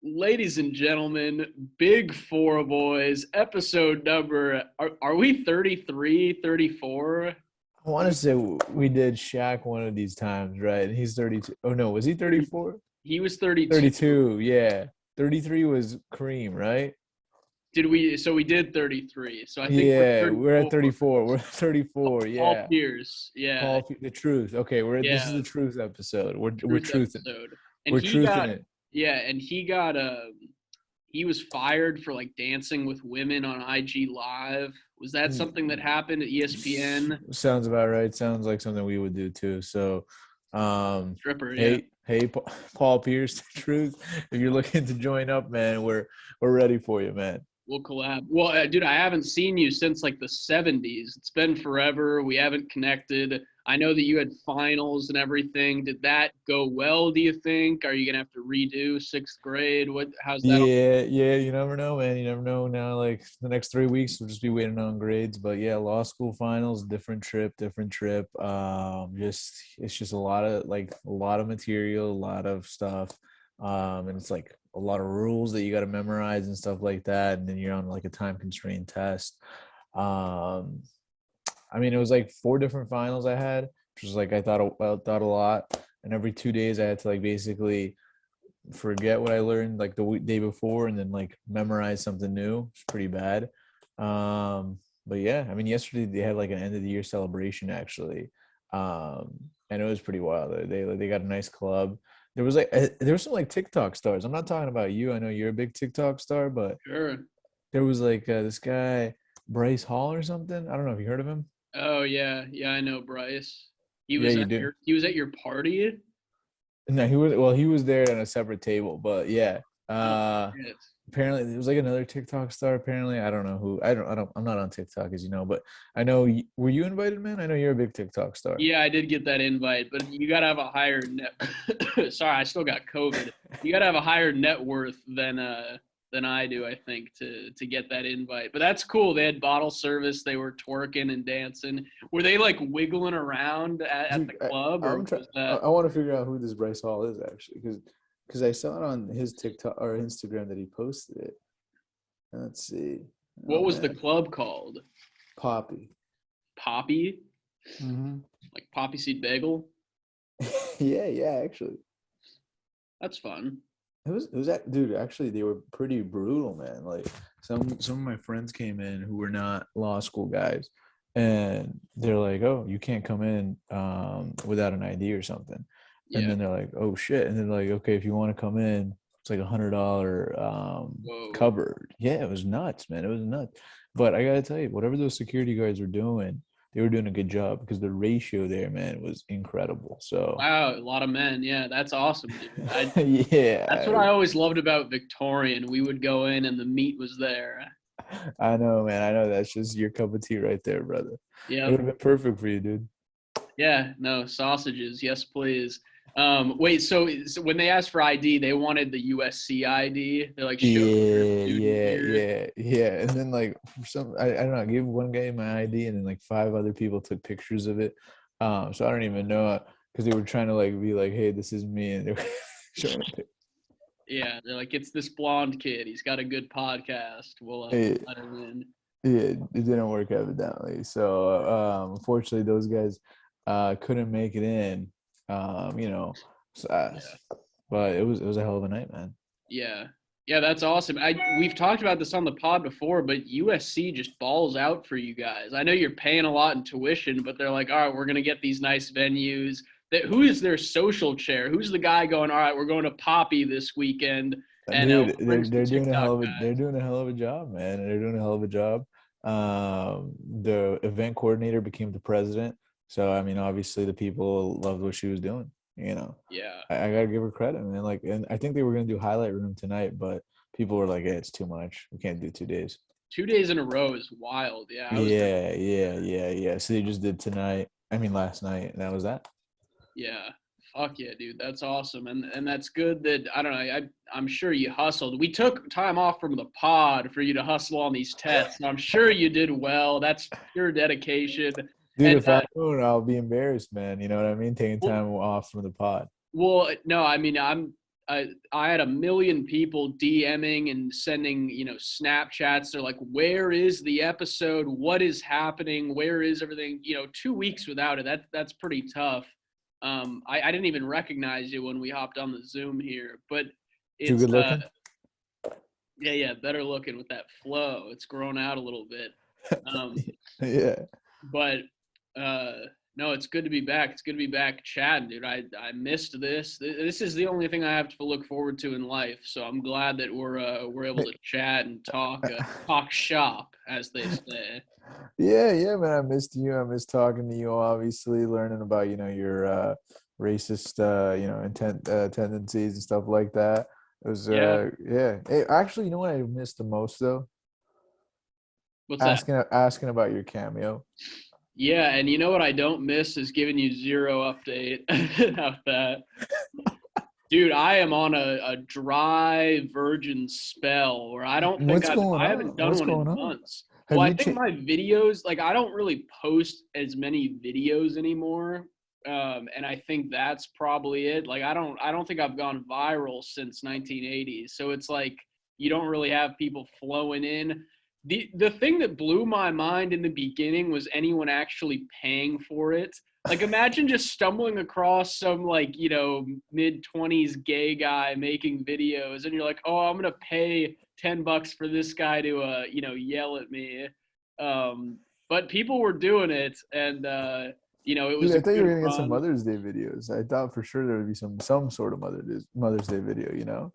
Ladies and gentlemen, Big Four Boys, episode number, are we 33, 34? I want to say we did Shaq one of these times, right? And he's 32. Oh no, was he 30, 34? he was 32. 32, yeah. 33 was Kareem, right? So we did 33. So I think we're Yeah, we're at 34. 34. We're at 34, Paul yeah. Pierce, yeah, The truth. Okay, this is yeah, the truth episode. We're truth truthing. episode. And We're he truthing got, it. yeah, and he was fired for like dancing with women on IG Live. Was that something that happened at ESPN? Sounds about right. Sounds like something we would do too. So, Stripper, yeah. hey, Paul Pierce, the truth. If you're looking to join up, man, we're ready for you, man. We'll collab. Well, dude, I haven't seen you since like the 70s. It's been forever. We haven't connected. I know that you had finals and everything. Did that go well, do you think? Are you going to have to redo sixth grade? How's that? Yeah. You never know, man. You never know. Now, like the next 3 weeks, we'll just be waiting on grades. But yeah, law school finals, different trip. Just it's just a lot of material, a lot of stuff. And it's like a lot of rules that you got to memorize and stuff like that. And then you're on like a time constrained test. Um, I mean, it was like 4 different finals I had, which was like I thought a lot. And every 2 days, I had to like basically forget what I learned like the day before and then like memorize something new. It's pretty bad. But yeah, I mean, yesterday they had like an end of the year celebration actually, and it was pretty wild. They got a nice club. There was some like TikTok stars. I'm not talking about you. I know you're a big TikTok star, but Sure. there was like this guy Bryce Hall or something. I don't know if you heard of him. Oh yeah, yeah, I know Bryce. He Yeah, was you at do. your party. No, he was there on a separate table, but yeah. Oh Uh shit. Apparently there was like another TikTok star. Apparently, I don't know who. I'm not on TikTok, as you know, but I know. Were you invited, man? I know you're a big TikTok star. Yeah, I did get that invite, but you got to have a higher net. Sorry, I still got COVID. You got to have a higher net worth than I do, I think, to get that invite. But that's cool. They had bottle service. They were twerking and dancing. Were they like wiggling around at the Dude, club, or I'm trying. was that? I want to figure out who this Bryce Hall is actually, because I saw it on his TikTok or Instagram that he posted it. Let's see. What Oh was the man, club called? Poppy. Poppy, Hmm. like poppy seed bagel. Yeah, actually. That's fun. It was that dude. Actually, they were pretty brutal, man. Like some of my friends came in who were not law school guys, and they're like, "Oh, you can't come in without an ID or something." And Yeah. then they're like, "Oh shit!" And they're like, "Okay, if you want to come in, it's like $100 Whoa. covered." Yeah, it was nuts, man. It was nuts. But I gotta tell you, whatever those security guards were doing, they were doing a good job because the ratio there, man, was incredible. So Wow, a lot of men. Yeah, that's awesome, dude. That's what yeah, I always loved about Victorian. We would go in and the meat was there. I know, man. I know that's just your cup of tea right there, brother. It Yep. would have been perfect for you, dude. Yeah, no, sausages. Yes, please. Wait, so when they asked for ID, they wanted the USC ID. They're like, show your Yeah, student yeah, here. yeah, yeah. And then like for I don't know, I gave one guy my ID and then like 5 other people took pictures of it. So I don't even know because they were trying to like be like, hey, this is me, and they were showing a Yeah, they're like, it's this blonde kid. He's got a good podcast. We'll picture. let him in. Yeah, it didn't work evidently. So unfortunately, those guys couldn't make it in. You know, so, Yeah. but it was a hell of a night, man. Yeah. Yeah, that's awesome. We've talked about this on the pod before, but USC just balls out for you guys. I know you're paying a lot in tuition, but they're like, all right, we're gonna get these nice venues. Who is their social chair? Who's the guy going, all right, we're going to Poppy this weekend, and Dude, we'll bring some TikTok they're guys. doing a hell of a job, man. They're doing a hell of a job. The event coordinator became the president, so I mean, obviously, the people loved what she was doing. You know, Yeah. I gotta give her credit, man. Like, and I think they were gonna do highlight room tonight, but people were like, "Hey, it's too much. We can't do 2 days." 2 days in a row is wild. Yeah, I was there. Yeah. So they just did tonight. I mean, last night, and that was that. Yeah. Fuck yeah, dude. That's awesome. And that's good that I don't know, I'm sure you hustled. We took time off from the pod for you to hustle on these tests. And I'm sure you did well. That's pure dedication. Dude, And if I don't, I'll be embarrassed, man. You know what I mean? Taking well, time off from the pod. well, no, I mean I had a million people DMing and sending, Snapchats. They're like, "Where is the episode? What is happening? Where is everything?" 2 weeks without it. That's pretty tough. I didn't even recognize you when we hopped on the Zoom here, but Too it's good looking. yeah, better looking with that flow. It's grown out a little bit. Um, Yeah. but no, it's good to be back. It's good to be back chatting, dude. I missed this. This is the only thing I have to look forward to in life. So I'm glad that we're able to chat and talk shop, as they say. Yeah, man. I missed you. I missed talking to you. Obviously, learning about your racist tendencies and stuff like that. It was Yeah. yeah. Hey, actually, you know what I missed the most though? What's that? Asking about your cameo. Yeah, and you know what I don't miss is giving you zero update about that. Dude, I am on a dry virgin spell where I don't think What's going I on? haven't done What's one going in on? months. Have Well, I you think changed? my videos, like I don't really post as many videos anymore. And I think that's probably it. Like I don't think I've gone viral since 1980. So it's like you don't really have people flowing in. The thing that blew my mind in the beginning was anyone actually paying for it. Like imagine just stumbling across some like, mid-20s gay guy making videos and you're like, "Oh, I'm going to pay $10 for this guy to yell at me." Um but people were doing it and it Dude, was a I thought you good were gonna get some run. Mother's Day videos. I thought for sure there would be some sort of Mother's Day video.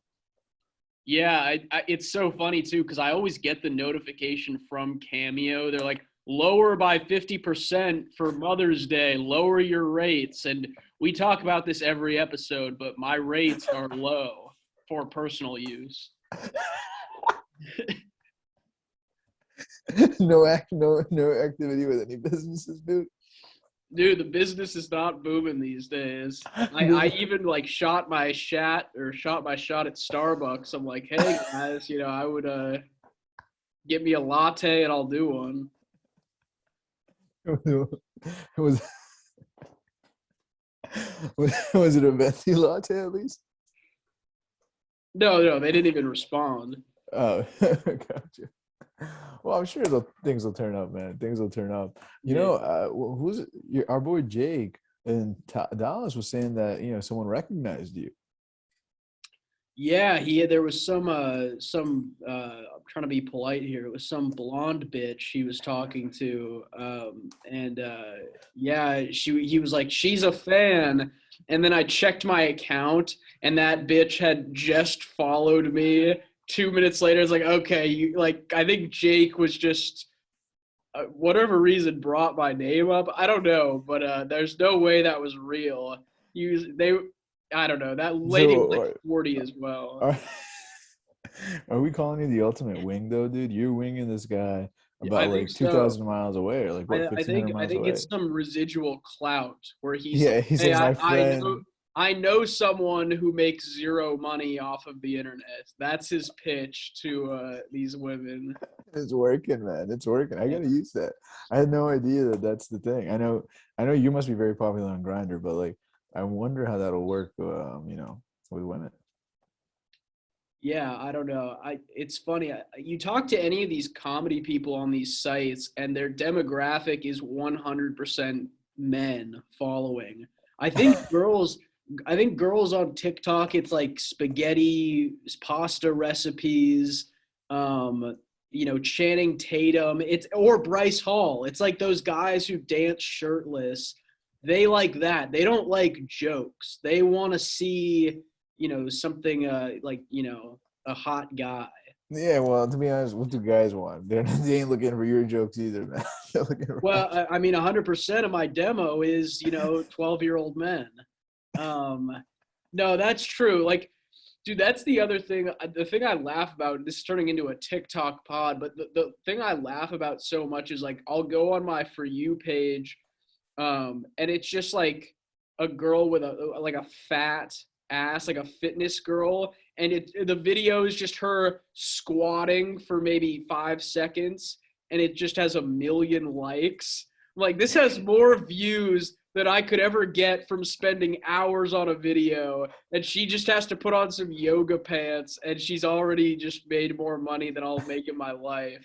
Yeah, it's so funny too because I always get the notification from Cameo. They're like, lower by 50% for Mother's Day, lower your rates. And we talk about this every episode, but my rates are low for personal use. No activity with any businesses, dude. Dude, the business is not booming these days. I even like shot my shot at Starbucks. I'm like, "Hey guys, I would get me a latte and I'll do one." was was it a venti latte at least? No, they didn't even respond. Oh, gotcha. Well, I'm sure things will turn up, man. Things will turn up. Yeah. Who's our boy Jake in Dallas was saying that someone recognized you. Yeah, there was some I'm trying to be polite here. It was some blonde bitch he was talking to, and yeah, he was like, "She's a fan," and then I checked my account, and that bitch had just followed me. 2 minutes later, it's like, okay, I think Jake was just whatever reason brought my name up. I don't know, but there's no way that was real. They I don't know. That lady was like So 40 as well. are, are we calling you the ultimate wing though, dude? You're winging this guy Yeah, about I think like so. 2,000 miles away, or like what, I 1,500 think I miles think away? it's some residual clout where he's like, Yeah, he's "Hey, like I my I know friend. I know someone who makes zero money off of the internet." That's his pitch to these women. It's working, man. It's working. I Yeah. gotta use that. I had no idea that that's the thing. I know you must be very popular on Grinder, but like, I wonder how that'll work. With women. Yeah, I don't know. It's funny. You talk to any of these comedy people on these sites, and their demographic is 100% men following. I think girls. I think girls on TikTok, it's like spaghetti, pasta recipes, Channing Tatum. It's or Bryce Hall. It's like those guys who dance shirtless. They like that. They don't like jokes. They want to see something a hot guy. Yeah, well, to be honest, what do guys want? They ain't looking for your jokes either, man. They're looking for Well, I mean, 100% of my demo is 12-year-old men. Um, no, that's true. Like, dude, that's the other thing. The thing I laugh about, this is turning into a TikTok pod, but the thing I laugh about so much is like I'll go on my For You page, and it's just like a girl with a fat ass, like a fitness girl, and the video is just her squatting for maybe 5 seconds, and it just has a million likes. Like this has more views that I could ever get from spending hours on a video, and she just has to put on some yoga pants, and she's already just made more money than I'll make in my life.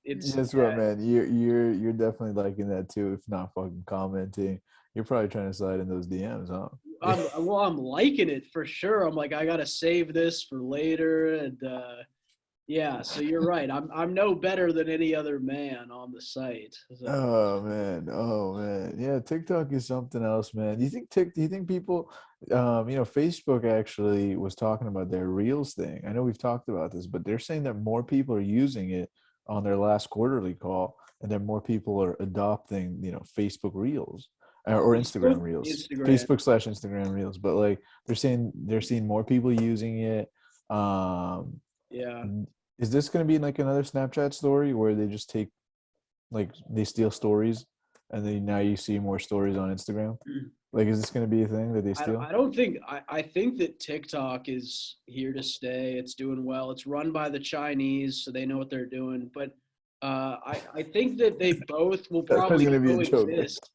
It's Guess what, man? You're definitely liking that too, if not fucking commenting. You're probably trying to slide in those DMs, huh? I'm liking it for sure. I'm like, I gotta save this for later, and yeah. So you're right. I'm no better than any other man on the site. So. Oh man, oh man, yeah. TikTok is something else, man. Do you think people, Facebook actually was talking about their Reels thing. I know we've talked about this, but they're saying that more people are using it on their last quarterly call, and that more people are adopting, Facebook Reels or Instagram Facebook, Reels, Instagram. Facebook/Instagram Reels. But like they're seeing more people using it. Um, Yeah. is this going to be like another Snapchat story where they just take like they steal stories and then now you see more stories on Instagram? Like, is this going to be a thing that they steal? I don't think I think that TikTok is here to stay. It's doing well. It's run by the Chinese, so they know what they're doing. But I think that they both will That was probably going to be a joke. coexist.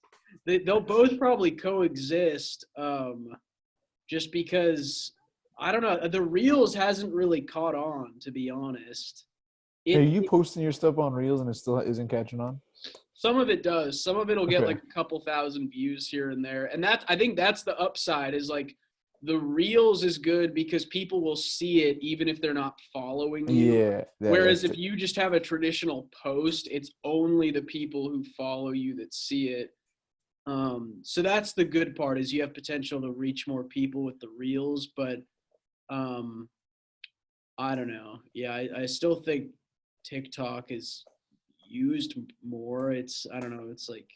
They'll both probably coexist, just because I don't know. The Reels hasn't really caught on, to be honest. Are It you posting your stuff on Reels and it still isn't catching on? Some of it does. Some of it'll get Okay. like a couple thousand views here and there. And I think that's the upside is like the Reels is good because people will see it even if they're not following you. Yeah. Whereas if you just have a traditional post, it's only the people who follow you that see it. So that's the good part is you have potential to reach more people with the Reels, but um, I don't know. Yeah, I still think TikTok is used more. I don't know, it's like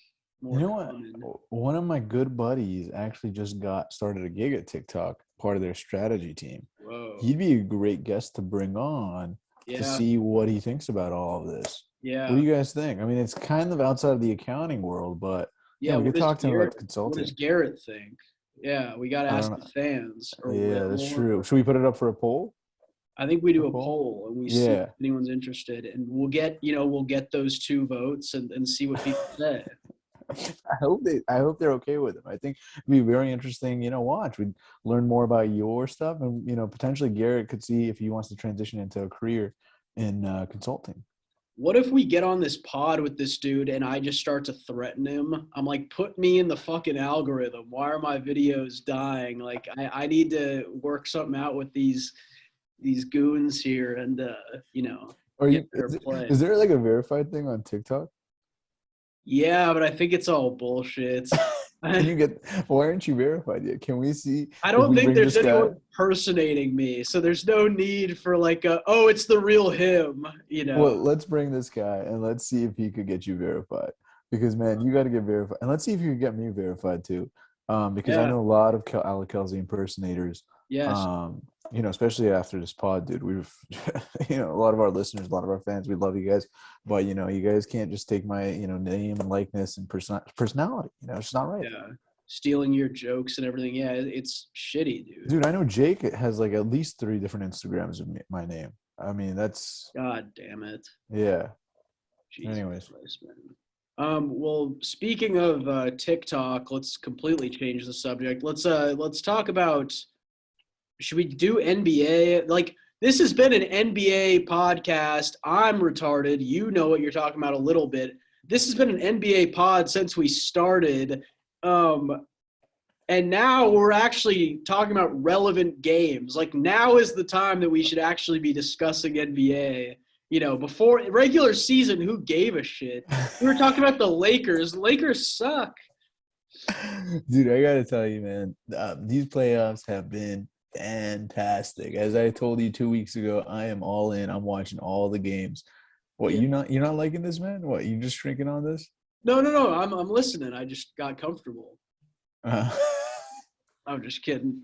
You more know what? common. One of my good buddies actually just got started a gig at TikTok, part of their strategy team. Whoa. He'd be a great guest to bring on to Yeah. see what he thinks about all of this. Yeah. What do you guys think? I mean, it's kind of outside of the accounting world, but Yeah. we could talk to him about What consulting. does Garrett think? Yeah, we got to I ask don't the know. fans. Or Yeah, that's Whitmore. true. Should we put it up for a poll? I think we do A a poll? poll and we see Yeah. if anyone's interested, and we'll get those 2 votes and see what people say. I hope they're okay with him. I think it'd be very interesting, watch. We'd learn more about your stuff and potentially Garrett could see if he wants to transition into a career in consulting. What if we get on this pod with this dude and I just start to threaten him? I'm like, put me in the fucking algorithm. Why are my videos dying? Like I need to work something out with these goons here and get better play. Is there like a verified thing on TikTok? Yeah, but I think it's all bullshit. Why aren't you verified yet? Can we see? I don't think there's anyone impersonating me, so there's no need for like it's the real him, Well, let's bring this guy and let's see if he could get you verified. Because man, you got to get verified, and let's see if you can get me verified too. Because I know a lot of Alec Kelsey impersonators. Yes. Especially after this pod, dude. We've, a lot of our listeners, a lot of our fans, we love you guys, but you guys can't just take my, name and likeness and personality. It's just not right. Yeah. Stealing your jokes and everything. Yeah, it's shitty, dude. Dude, I know Jake has like at least 3 different Instagrams of my name. I mean, that's. God damn it. Yeah. Jesus Anyways. Christ, man. Well, speaking of TikTok, let's completely change the subject. Let's talk about. Should we do NBA? Like, this has been an NBA podcast. I'm retarded. You know what you're talking about a little bit. This has been an NBA pod since we started. And now we're actually talking about relevant games. Like, now is the time that we should actually be discussing NBA. Before regular season, who gave a shit? We were talking about the Lakers. The Lakers suck. Dude, I got to tell you, man, these playoffs have been fantastic. As I told you 2 weeks ago, I am all in. I'm watching all the games. What, you're not liking this, man? What, you just shrinking on this? No. I'm listening. I just got comfortable. I'm just kidding.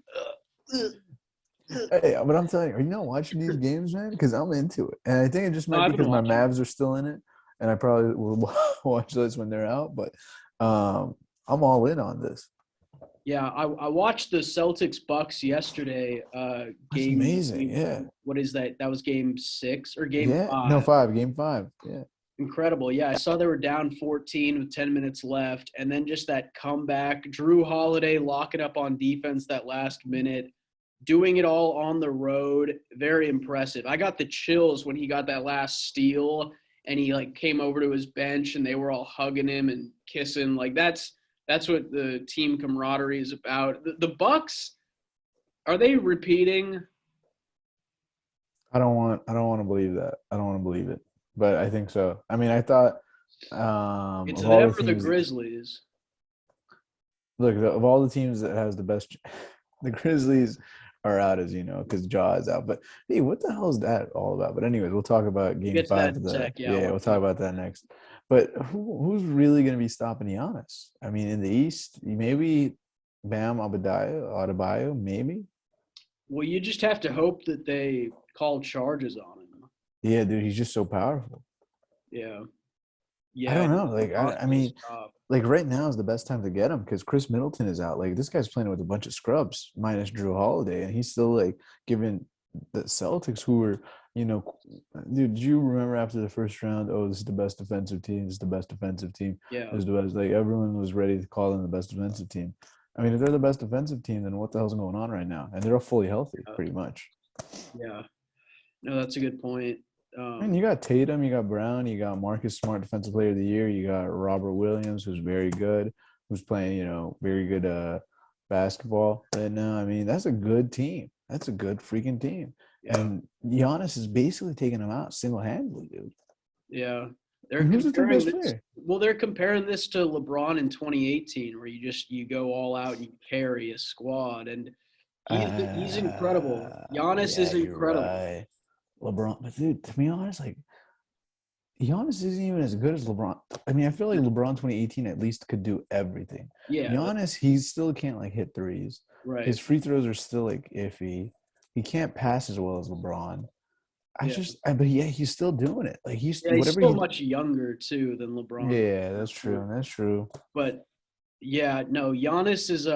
Hey, but I'm telling you, are you not watching these games, man? Because I'm into it. And I think it just might be because my Mavs are still in it. And I probably will watch this when they're out. But I'm all in on this. Yeah, I watched the Celtics Bucks yesterday. That's amazing. Yeah. What is that? That was game 6 or game 5? No, 5. Game 5. Yeah. Incredible. Yeah, I saw they were down 14 with 10 minutes left. And then just that comeback. Drew Holiday locking up on defense that last minute, doing it all on the road. Very impressive. I got the chills when he got that last steal and he like came over to his bench and they were all hugging him and kissing. Like that's what the team camaraderie is about. The Bucks, are they repeating? I don't want to believe that. I don't want to believe it, but I think so. I mean, I thought It's of all them the or the teams. Grizzlies. Look, of all the teams that has the best, the Grizzlies are out, as you know, because Jaw is out. But hey, what the hell is that all about? But anyways, we'll talk about We'll Game get to that Five. in Of a the sec. Yeah, I yeah, want we'll to talk talk. about that next. But who's really going to be stopping Giannis? I mean, in the East, maybe Bam Adebayo, maybe. Well, you just have to hope that they call charges on him. Yeah, dude, he's just so powerful. Yeah. I Yeah, don't know. it's Like, I impossible to mean, stop. like right now is the best time to get him because Chris Middleton is out. Like this guy's playing with a bunch of scrubs minus Drew Holiday, and he's still like giving the Celtics, who were, you know, dude. Do you remember after the first round? Oh, this is the best defensive team. This is the best defensive team. Yeah. This is the best. Like everyone was ready to call them the best defensive team. I mean, if they're the best defensive team, then what the hell's going on right now? And they're all fully healthy, Yeah. pretty much. Yeah. No, that's a good point. I mean, you got Tatum, you got Brown, you got Marcus Smart, Defensive Player of the Year. You got Robert Williams, who's very good, who's playing, very good basketball right now. I mean, that's a good team. That's a good freaking team. Yeah. And Giannis is basically taking them out single-handedly, dude. Yeah. They're And who's the third comparing best this player? well, they're comparing this to LeBron in 2018 where you go all out and you carry a squad and he's incredible. Giannis Yeah, is you're incredible. right. LeBron, but dude, to be honest, like Giannis isn't even as good as LeBron. I mean, I feel like LeBron 2018 at least could do everything. Yeah, Giannis, he still can't like hit threes. right. His free throws are still like iffy. He can't pass as well as LeBron. Yeah. But yeah, he's still doing it. Like he's Yeah, he's whatever still he. much younger too than LeBron. Yeah, that's true. That's true. But yeah, no, Giannis is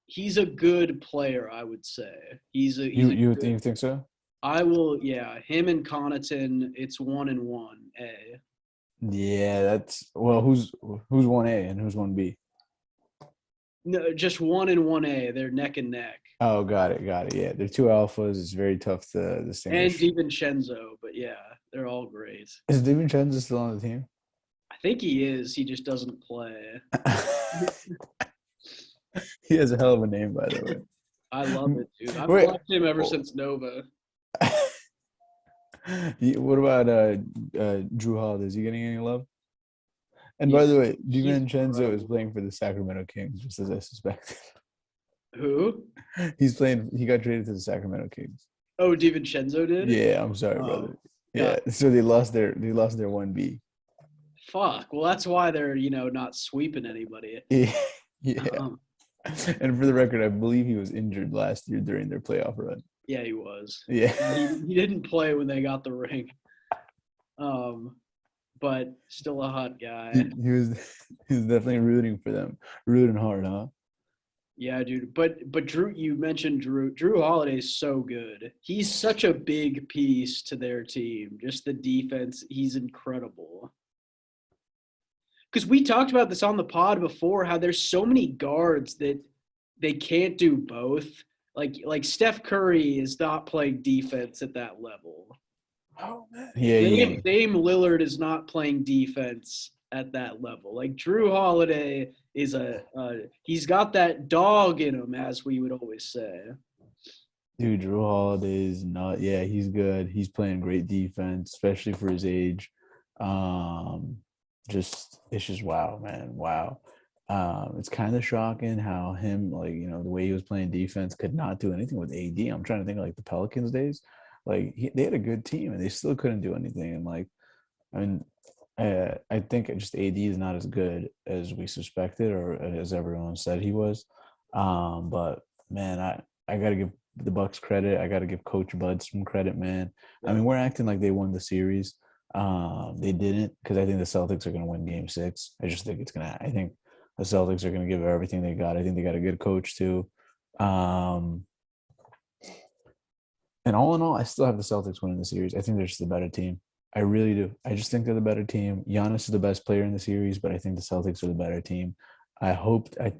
he's a good player, I would say. You He's a you good think so? I will yeah, him and Connaughton, it's 1-1, A. Yeah, that's well. Who's 1A and who's 1B? No, just 1-1A. They're neck and neck. Oh, got it, got it. Yeah, they're two alphas. It's very tough to And distinguish. DiVincenzo, but yeah, they're all great. Is DiVincenzo still on the team? I think he is. He just doesn't play. He has a hell of a name, by the way. I love it, dude. I've Wait, watched him ever since Nova. what about Drew Holiday? Is he getting any love? And Yeah, by the way, he's DiVincenzo is incredible. playing for the Sacramento Kings, just as I suspected. Who? He's playing. He got traded to the Sacramento Kings. Oh, DiVincenzo did? Yeah, I'm sorry, Oh, brother. yeah. Yeah, so they lost their 1B. Fuck. Well, that's why they're, not sweeping anybody. Yeah, yeah. Um, And for the record, I believe he was injured last year during their playoff run. yeah, he was. Yeah. He didn't play when they got the ring. But still a hot guy. He was definitely rooting for them, rooting hard, huh? Yeah, dude. But Drew, you mentioned Drew. Drew Holiday is so good. He's such a big piece to their team. Just the defense, he's incredible. Because we talked about this on the pod before, how there's so many guards that they can't do both. Like Steph Curry is not playing defense at that level. Oh man. Yeah, Dame Lillard is not playing defense at that level. Like Drew Holiday is he's got that dog in him, as we would always say. dude, Drew Holiday is not. Yeah, he's good. He's playing great defense, especially for his age. Um, it's just wow, man, wow. It's kind of shocking how him, like, the way he was playing defense could not do anything with AD. I'm trying to think of, like the Pelicans days. Like they had a good team and they still couldn't do anything. And like, I mean, I think just AD is not as good as we suspected or as everyone said he was. But man, I gotta give the Bucks credit. I gotta give Coach Bud some credit, man. I Yeah. mean, we're acting like they won the series. They didn't, because I think the Celtics are gonna win Game 6. I just think I think the Celtics are gonna give everything they got. I think they got a good coach too. Um, and all in all, I still have the Celtics winning the series. I think they're just a better team. I really do. I just think they're the better team. Giannis is the best player in the series, but I think the Celtics are the better team. I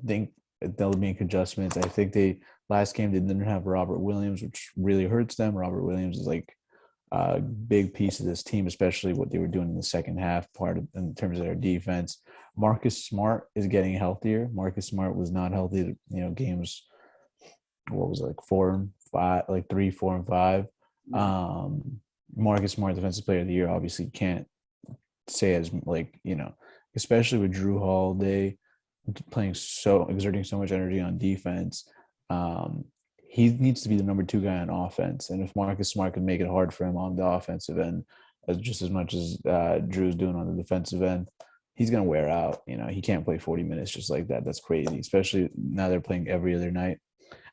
think they'll make adjustments. I think they last game they didn't have Robert Williams, which really hurts them. Robert Williams is like a big piece of this team, especially what they were doing in the second half part of, in terms of their defense. Marcus Smart is getting healthier. Marcus Smart was not healthy, games, what was it, like 4 and 5, like 3, 4 and 5. Mhm. Um, Marcus Smart, defensive player of the year, obviously can't say as like, especially with Drew Holiday playing exerting so much energy on defense. Um, he needs to be the number 2 guy on offense. And if Marcus Smart can make it hard for him on the offensive end, just as much as Drew's doing on the defensive end, he's going to wear out. He can't play 40 minutes just like that. That's crazy, especially now they're playing every other night.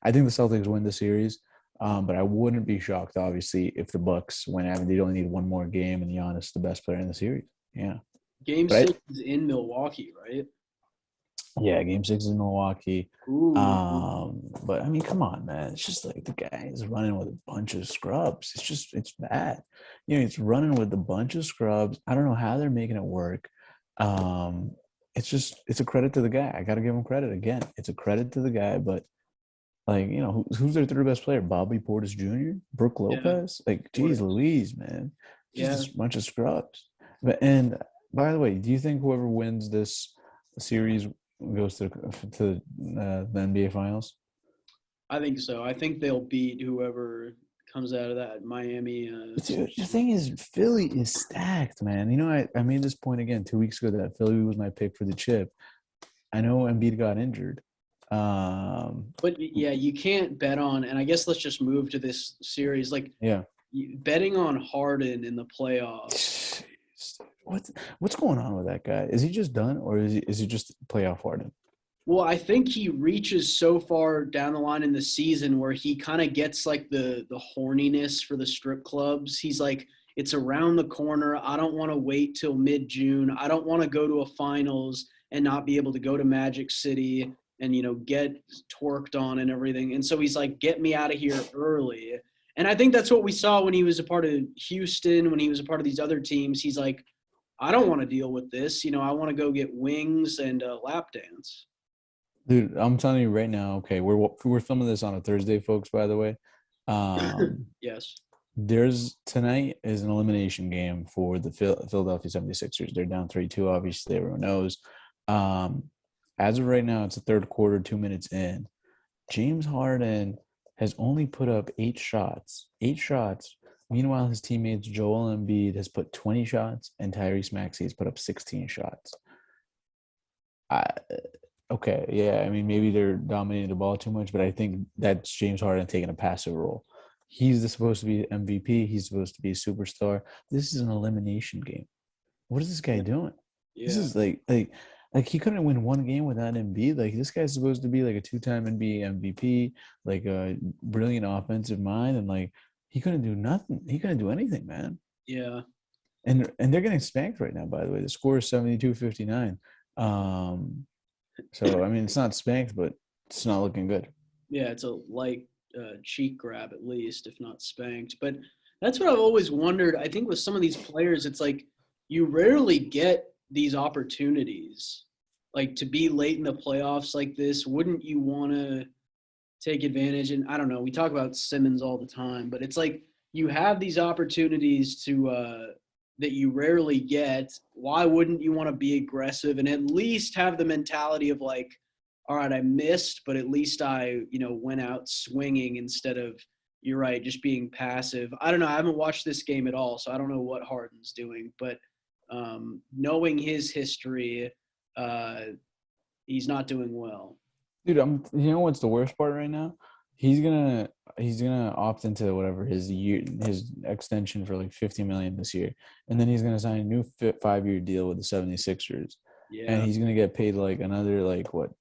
I think the Celtics win the series, but I wouldn't be shocked, obviously, if the Bucks win. I mean, they only need one more game, and Giannis the best player in the series. Yeah, Game but six is in Milwaukee, right? yeah, Game 6 is in Milwaukee. Ooh. But I mean, come on, man. It's just like the guy is running with a bunch of scrubs. It's bad. It's running with a bunch of scrubs. I don't know how they're making it work. Um, it's a credit to the guy. I got to give him credit again. It's a credit to the guy, but like, who's their third best player? Bobby Portis Jr., Brooke Yeah. Lopez. Like, geez, Portis. Louise, man, Yeah. just a bunch of scrubs. And by the way, do you think whoever wins this series goes to the NBA Finals? I think so. I think they'll beat whoever comes out of that Miami. Dude, the thing is, Philly is stacked, man. I made this point again 2 weeks ago that Philly was my pick for the chip. I know Embiid got injured. Um, But yeah, you can't bet on, and I guess let's just move to this series. Like yeah. betting on Harden in the playoffs. What's going on with that guy? Is he just done, or is he just playoff Harden? Well, I think he reaches so far down the line in the season where he kind of gets like the horniness for the strip clubs. He's like, it's around the corner. I don't want to wait till mid-June. I don't want to go to a finals and not be able to go to Magic City and get twerked on and everything. And so he's like, get me out of here early. And I think that's what we saw when he was a part of Houston, when he was a part of these other teams. He's like, I don't want to deal with this. I want to go get wings and lap dance. Dude, I'm telling you right now. Okay, we're filming this on a Thursday, folks. By the way, um, Yes. there's tonight is an elimination game for the Philadelphia 76ers. They're down 3-2. Obviously, everyone knows. Um, as of right now, it's the third quarter, 2 minutes in. James Harden has only put up 8 shots. 8 shots. Meanwhile, his teammates Joel Embiid has put 20 shots, and Tyrese Maxey has put up 16 shots. Okay, yeah. I mean, maybe they're dominating the ball too much, but I think that's James Harden taking a passive role. Supposed to be MVP. He's supposed to be a superstar. This is an elimination game. What is this guy doing? This Yeah. is like he couldn't win one game without Embiid. Like this guy's supposed to be like a 2-time NBA MVP, like a brilliant offensive mind, and like he couldn't do nothing. He couldn't do anything, man. Yeah. And they're getting spanked right now. By the way, the score is 72-59. So I mean, it's not spanked, but it's not looking good. Yeah. It's a light cheek grab, at least, if not spanked. But that's what I've always wondered. I think with some of these players, it's like you rarely get these opportunities. Like to be late in the playoffs like this, wouldn't you want to take advantage? And I don't know, we talk about Simmons all the time, but it's like you have these opportunities to that you rarely get. Why wouldn't you want to be aggressive and at least have the mentality of like, all right, I missed, but at least I, went out swinging instead of, you're right, just being passive. I don't know. I haven't watched this game at all, so I don't know what Harden's doing, but knowing his history, uh, he's not doing well. Dude, you know what's the worst part right now? He's gonna opt into whatever his extension for like 50 million this year. And then he's gonna sign a new 5-year deal with the 76ers. And Yeah, he's gonna get paid like another like what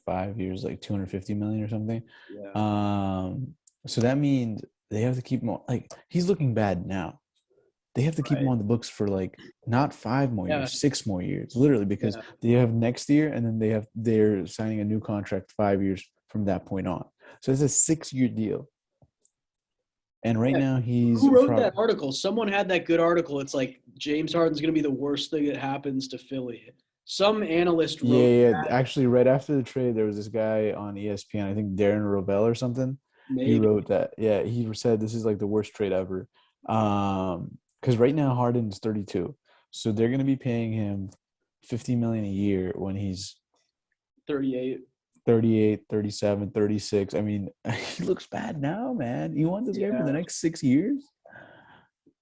5 years, like 250 million or something. yeah, So that means they have to keep him on, like he's looking bad now. They have to keep him right. on the books for like not 5 more years, Yeah, 6 more years, literally, because yeah, they have next year and then they're signing a new contract 5 years from that point on. So it's a 6-year deal. And right Yeah. now he's Who wrote probably that article? Someone had that good article. It's like James Harden's going to be the worst thing that happens to Philly. Some analyst yeah, wrote yeah. that. Actually, right after the trade, there was this guy on ESPN, I think Darren Rovell or something. He Maybe wrote that. Yeah, he said this is like the worst trade ever. Because right now Harden's 32, so they're gonna be paying him 50 million a year when he's 38. 38, 37, 36. I mean, he looks bad now, man. You want this guy for the Yeah. next 6 years? Uh,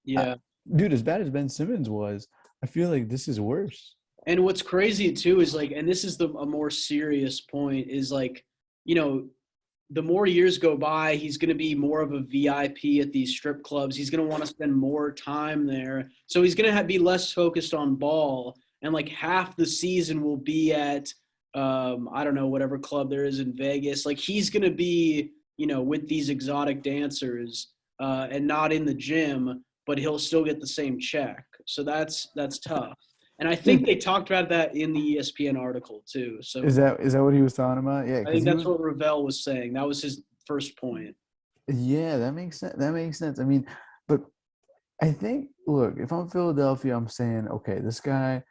Yeah. Dude, as bad as Ben Simmons was, I feel like this is worse. And what's crazy too is like, and this is a more serious point is like, you know, the more years go by, he's going to be more of a VIP at these strip clubs. He's going to want to spend more time there. So he's going to be less focused on ball. And like half the season will be at, I don't know, whatever club there is in Vegas. Like he's going to be, with these exotic dancers and not in the gym, but he'll still get the same check. So that's tough. And I think Dude, they talked about that in the ESPN article too. So is that what he was talking about? Yeah, I because think he that's was. what Ravel was saying. That was his first point. Yeah, that makes sense. That makes sense. I mean, but I think, look, if I'm Philadelphia, I'm saying, okay, this guy,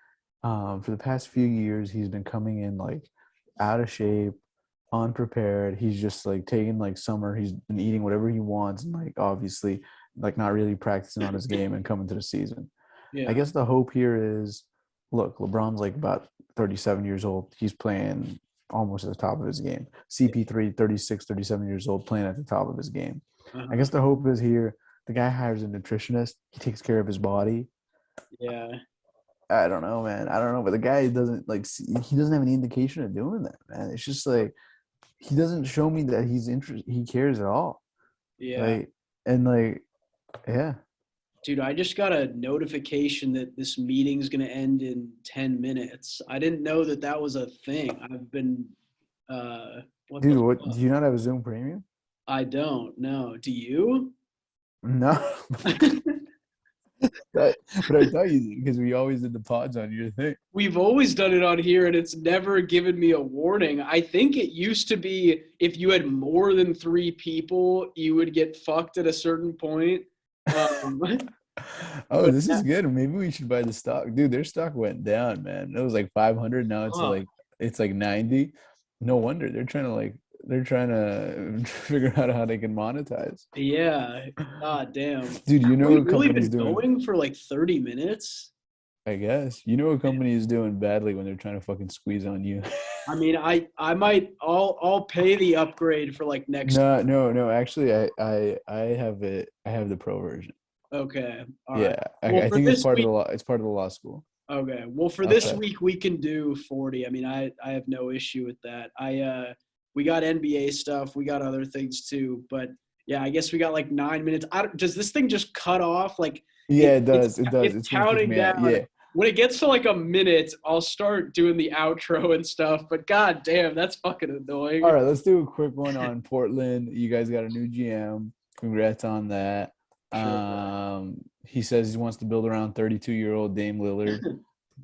for the past few years, he's been coming in like out of shape, unprepared. He's just like taking like summer. He's been eating whatever he wants, and like obviously, like not really practicing on his game and coming to the season. I Yeah. guess the hope here is, look, LeBron's like about 37 years old. He's playing almost at the top of his game. Yeah. CP3, 36, 37 years old, playing at the top of his game. I Uh-huh. guess the hope is here, the guy hires a nutritionist. He takes care of his body. Yeah. I don't know, man. I don't know, but the guy doesn't like. He doesn't have any indication of doing that, man. It's just like he doesn't show me that he's interested. He cares at all. Yeah. Like and like, yeah. Dude, I just got a notification that this meeting's going to end in 10 minutes. I didn't know that that was a thing. I've been, what the Dude, what fuck? do you not have a Zoom Premium? I don't know. Do you? No, but I tell you because we always did the pods on your thing. We've always done it on here and it's never given me a warning. I think it used to be if you had more than 3 people, you would get fucked at a certain point. Um, Oh, but this is good. Maybe we should buy the stock. Dude, their stock went down, man. It was like 500. Now huh, it's like 90. No wonder they're trying to figure out how they can monetize. yeah, god damn. Dude, you Have know we what really company's been doing, going for like 30 minutes? I guess. You know what company is doing badly when they're trying to fucking squeeze on you. I mean, I might I'll pay the upgrade for like next. No, no, no. Actually, I have it. I have the pro version. Okay. All right. Yeah, Well, I for think it's this part of week, the law. It's part of the law school. okay. Well, for this Okay. week we can do 40. I mean, I have no issue with that. We got NBA stuff, we got other things too, but yeah, I guess we got like 9 minutes. Does this thing just cut off? Like Yeah, it does. It does. it's It's gonna kick counting me out. down. Yeah. When it gets to like a minute, I'll start doing the outro and stuff. But god damn, that's fucking All annoying. right, let's do a quick one on Portland. You guys got a new GM. Congrats on that. Sure. He says he wants to build around 32-year-old Dame Lillard. Yeah,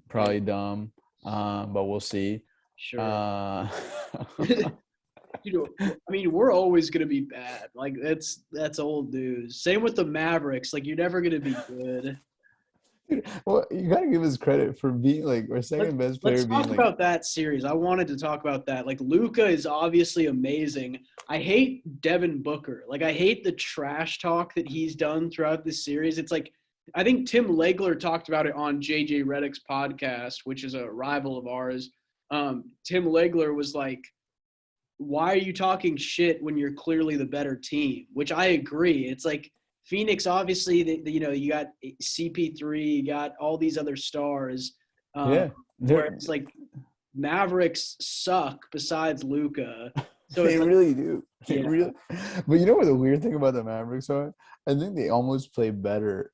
Probably dumb, but we'll see. sure. Uh, I mean, we're always gonna be bad. Like that's old news. Same with the Mavericks. Like you're never gonna be good. well, you gotta give us credit for being like our Let's second best let's player, being talk like, about that series. I wanted to talk about that. Like Luca is obviously amazing. I hate Devin Booker. Like I hate the trash talk that he's done throughout this series. It's like I think Tim Legler talked about it on JJ Redick's podcast, which is a rival of ours. Tim Legler was like, why are you talking shit when you're clearly the better team? Which I agree. It's like Phoenix, obviously, you got CP3, you got all these other stars, um, yeah, where they're it's like Mavericks suck besides Luca. So they it's like, really do. They yeah, really. But you know what the weird thing about the Mavericks are? I think they almost play better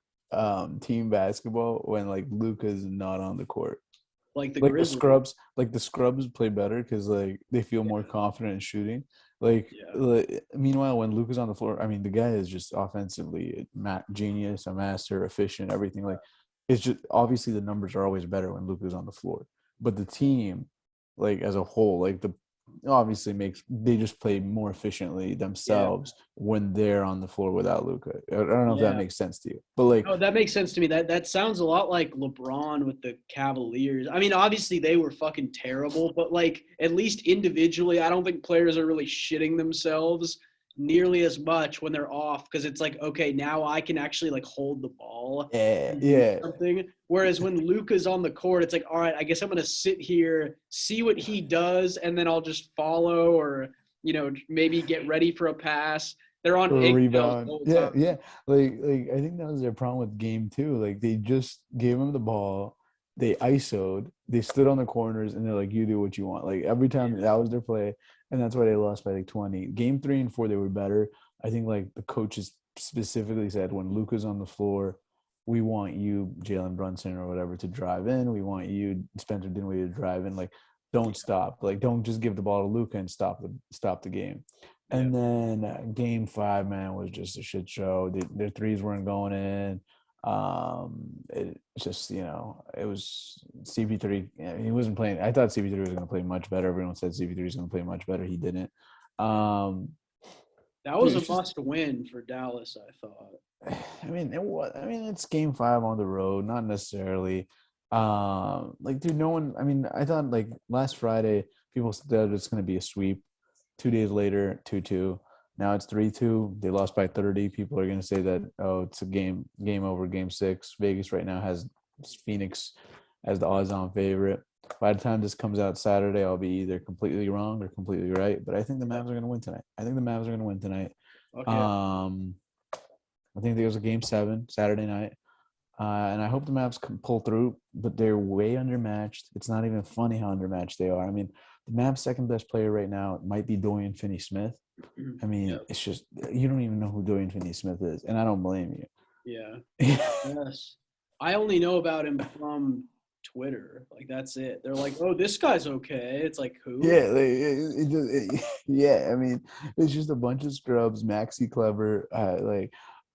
team basketball when like Luca's not on the court. like the Like Grizzlies. the scrubs play better because like they feel more confident in shooting. Yeah, Meanwhile, when Luca's on the floor, I mean, the guy is just offensively genius, a master, efficient, everything. Like, it's just obviously the numbers are always better when Luca's on the floor, but the team, like as a whole, like obviously they just play more efficiently Yeah. themselves when they're on the floor without Luka. I don't know if that Yeah. makes sense to you, but like, Oh, that makes sense to me. That sounds a lot like LeBron with the Cavaliers. I mean, obviously they were fucking terrible, but like at least individually, I don't think players are really shitting themselves nearly as much when they're off because it's like, okay, now I can actually like hold the ball yeah, and do yeah, something. Whereas when Luka's on the court, it's like, all right, I guess I'm gonna sit here, see what he does, and then I'll just follow or maybe get ready for a pass. They're on or a eggshells the rebound. whole Yeah, time. yeah. Like I think that was their problem with game two. Like they just gave him the ball, they ISO'd, they stood on the corners, and they're like, "You do what you want." Like every time that was their play, and that's why they lost by like 20. Game three and four, they were better. I think like the coaches specifically said when Luka's on the floor, we want you, Jalen Brunson or whatever, to drive in. We want you, Spencer Dinwiddie, to drive in. Like, don't stop. Like, don't just give the ball to Luka and stop the game. Yeah. And then game five, man, was just a shit show. Their threes weren't going in. It just, it was CP3. He wasn't playing. I thought CP3 was going to play much better. Everyone said CP3 was going to play much better. He didn't. That was Dude, a it's just, must win for Dallas, I thought. I mean, it was. I mean, it's game five on the road, not necessarily. Like, dude, no one. I mean, I thought like last Friday, people said it's going to be a sweep. 2 days later, 2-2. Now it's 3-2. They lost by 30. People are going to say that, oh, it's a game over, game six. Vegas right now has Phoenix as the odds-on favorite. By the time this comes out Saturday, I'll be either completely wrong or completely right. But I think the Mavs are going to win tonight. Okay. Um, I think there's a game seven Saturday night. And I hope the Mavs can pull through, but they're way undermatched. It's not even funny how undermatched they are. I mean, the Mavs' second best player right now might be Dorian Finney-Smith. I mean, Yep. it's just you don't even know who Dorian Finney-Smith is, and I don't blame Yeah. you. Yes. I only know about him from Twitter. Like that's it. They're like, "Oh, this guy's okay." It's like, "Who?" Yeah, like, yeah. I mean, it's just a bunch of scrubs. Maxi Clever,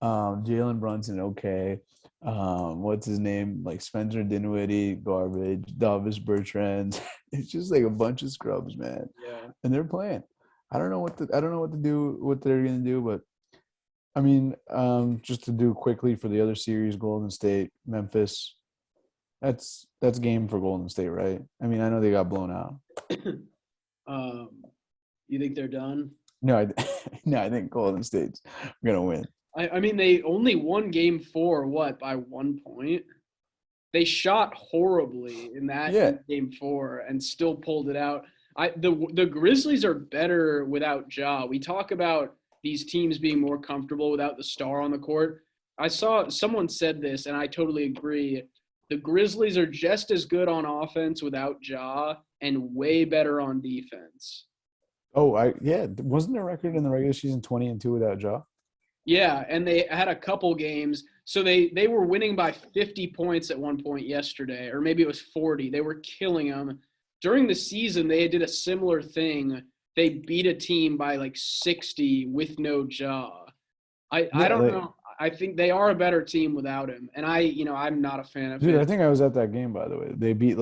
Jalen Brunson, okay. What's his name? Like Spencer Dinwiddie, garbage. Davis Bertrand. It's just like a bunch of scrubs, man. Yeah. And they're playing. I don't know what to do, what they're gonna do, but I mean, just to do quickly for the other series, Golden State, Memphis. That's game for Golden State, right? I mean, I know they got blown out. um, you think they're done? No, no, I think Golden State's gonna win. I mean, they only won game four, what, by 1 point? They shot horribly Yeah. in game four and still pulled it out. The Grizzlies are better without Ja. We talk about these teams being more comfortable without the star on the court. I saw someone said this, and I totally agree. The Grizzlies are just as good on offense without Ja and way better on defense. Oh, yeah. Wasn't their record in the regular season 20-2 without Ja? Yeah, and they had a couple games. So they were winning by 50 points at one point yesterday, or maybe it was 40. They were killing them. During the season, they did a similar thing. They beat a team by like 60 with no Ja. I Yeah, don't like, know. I think they are a better team without him. And I'm not a fan of dude, his. I think I was at that game, by the way. They beat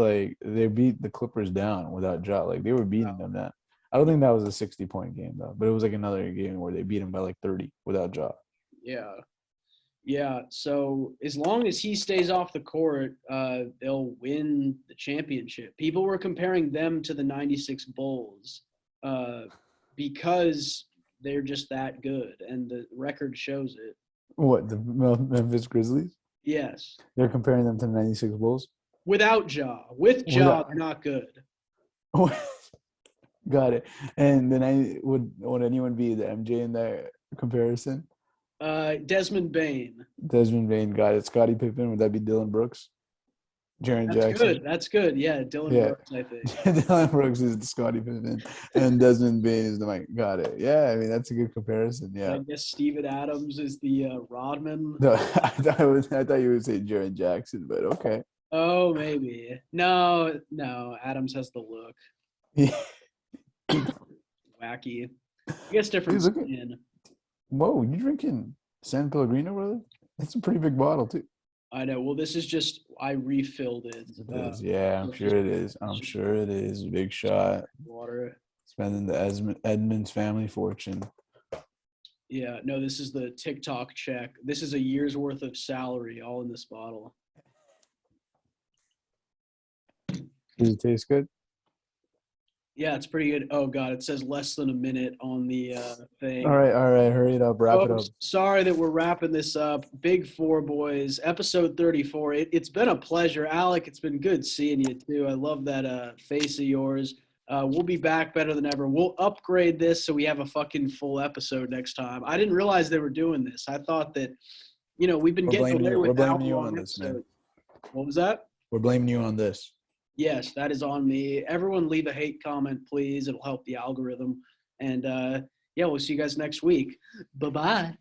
the Clippers down without Ja. Like they were beating them that. I don't think that was a 60-point game though, but it was like another game where they beat him by like 30 without Ja. Yeah. Yeah, so as long as he stays off the court, they'll win the championship. People were comparing them to the '96 Bulls uh, because they're just that good, and the record shows it. What, the Memphis Grizzlies? Yes, They're comparing them to the 96 Bulls? without Ja. With Ja, Without they're not good. Got it. And then would anyone be the MJ in that comparison? Desmond Bain. Desmond Bain, got it. Scottie Pippen, would that be Dylan Brooks? Jaren That's Jackson? good. That's good. Yeah, Dylan Yeah. Brooks, I think. Dylan Brooks is the Scottie Pippen, and Desmond Bain is the Mike. Got it. Yeah, I mean that's a good comparison. And I Yeah. guess Steven Adams is the Rodman. No, I thought you would say Jaren Jackson, but okay. Oh, maybe. No, no. Adams has the look. Yeah. Wacky. I guess different Dude, look at skin. whoa, you drinking San Pellegrino, brother? That's a pretty big bottle too. I know. Well, this is just I refilled it. It is. Yeah, I'm So it's sure just it is. I'm sure it is. Big shot. water. Spending the Edmonds family fortune. Yeah, no, this is the TikTok check. This is a year's worth of salary all in this bottle. Does it taste good? Yeah, it's pretty good. Oh God, it says less than a minute on the thing. All right, hurry it up, wrap it up. Sorry that we're wrapping this up. Big Four boys, episode 34. It's been a pleasure, Alec. It's been good seeing you too. I love that face of yours. We'll be back better than ever. We'll upgrade this so we have a fucking full episode next time. I didn't realize they were doing this. I thought that, we've been getting away with we're blaming you hour-long on this, man. episodes. What was that? We're blaming you on this. Yes, that is on me. Everyone leave a hate comment, please. It'll help the algorithm. And yeah, we'll see you guys next week. Bye-bye.